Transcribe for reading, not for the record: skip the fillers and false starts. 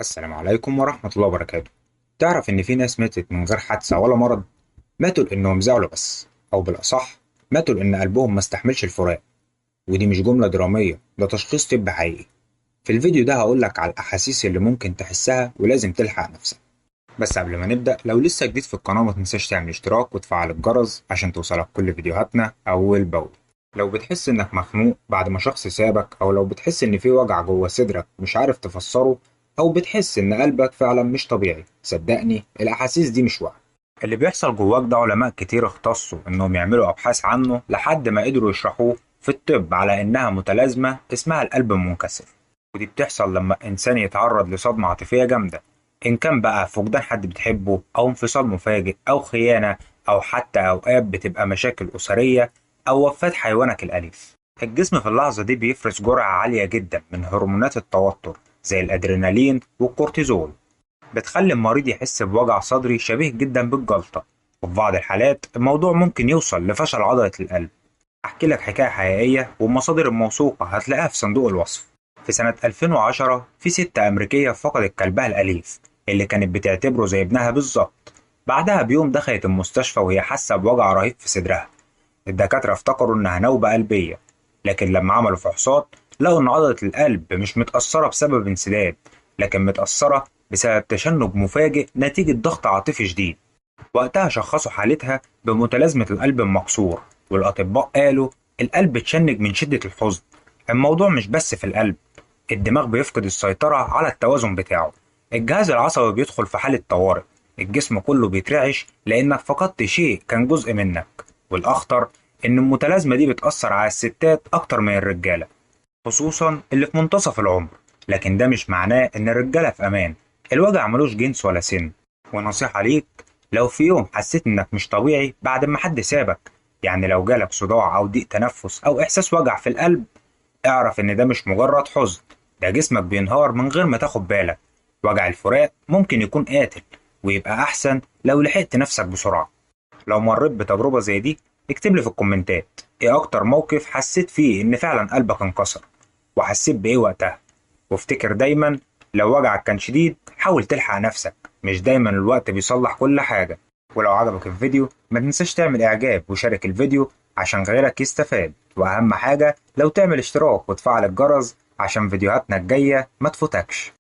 السلام عليكم ورحمة الله وبركاته. تعرف إن في ناس ماتت من غير حادثة ولا مرض؟ ماتوا لأنهم زعلوا بس، أو بالأصح ماتوا لأن قلبهم ما استحملش الفراق. ودي مش جملة درامية، ده تشخيص طبي حقيقي. في الفيديو ده هقولك على الأحاسيس اللي ممكن تحسها ولازم تلحق نفسك. بس قبل ما نبدأ، لو لسه جديد في القناة ما تنساش تعمل اشتراك وتفعل الجرس عشان توصلك كل فيديوهاتنا أول بأول. لو بتحس إنك مخنوق بعد ما شخص سابك، أو لو بتحس إن في وجع جوه صدرك مش عارف تفسره، أو بتحس إن قلبك فعلا مش طبيعي، صدقني الأحاسيس دي مش وهم. اللي بيحصل جواك ده علماء كتير اختصوا إنهم يعملوا أبحاث عنه لحد ما قدروا يشرحوه في الطب على إنها متلازمة اسمها القلب المنكسر. ودي بتحصل لما إنسان يتعرض لصدمة عاطفية جامدة، إن كان بقى فقدان حد بتحبه أو انفصال مفاجئ أو خيانة، أو حتى أوقات بتبقى مشاكل أسرية أو وفاة حيوانك الأليف. الجسم في اللحظة دي بيفرز جرعة عالية جدا من هرمونات التوتر زي الأدرينالين والكورتيزول، بتخلي المريض يحس بوجع صدري شبيه جدا بالجلطة. وفي بعض الحالات الموضوع ممكن يوصل لفشل عضلة القلب. أحكي لك حكاية حقيقية والمصادر الموثوقة هتلاقيها في صندوق الوصف. في سنة 2010 في ست أمريكية فقدت كلبها الأليف اللي كانت بتعتبره زي ابنها بالظبط. بعدها بيوم دخلت المستشفى وهي حاسة بوجع رهيب في صدرها. الدكاترة افتكروا إنها نوبة قلبية، لكن لما عملوا فحوصات لقوا إن عضلة القلب مش متأثرة بسبب انسداد، لكن متأثرة بسبب تشنج مفاجئ نتيجة ضغط عاطفي شديد. وقتها شخصوا حالتها بمتلازمة القلب المكسور، والأطباء قالوا القلب اتشنج من شدة الحزن. الموضوع مش بس في القلب، الدماغ بيفقد السيطرة على التوازن بتاعه، الجهاز العصبي بيدخل في حالة طوارئ، الجسم كله بيترعش لأنك فقدت شيء كان جزء منك. والأخطر إن المتلازمة دي بتأثر على الستات أكتر من الرجالة، خصوصا اللي في منتصف العمر. لكن ده مش معناه إن الرجالة في أمان، الوجع ملوش جنس ولا سن. ونصيحة ليك، لو في يوم حسيت إنك مش طبيعي بعد ما حد سابك، يعني لو جالك صداع أو ضيق تنفس أو إحساس وجع في القلب، اعرف إن ده مش مجرد حزن، ده جسمك بينهار من غير ما تاخد بالك. وجع الفراق ممكن يكون قاتل، ويبقى أحسن لو لحقت نفسك بسرعة. لو مريت بتجربة زي دي، اكتب لي في الكومنتات ايه اكتر موقف حسيت فيه ان فعلا قلبك انكسر، وحسيت بايه وقتها. وافتكر دايما، لو وجعك كان شديد حاول تلحق نفسك، مش دايما الوقت بيصلح كل حاجة. ولو عجبك الفيديو ما تنساش تعمل اعجاب وشارك الفيديو عشان غيرك يستفاد، واهم حاجة لو تعمل اشتراك وتفعل الجرس عشان فيديوهاتنا الجاية ما تفوتكش.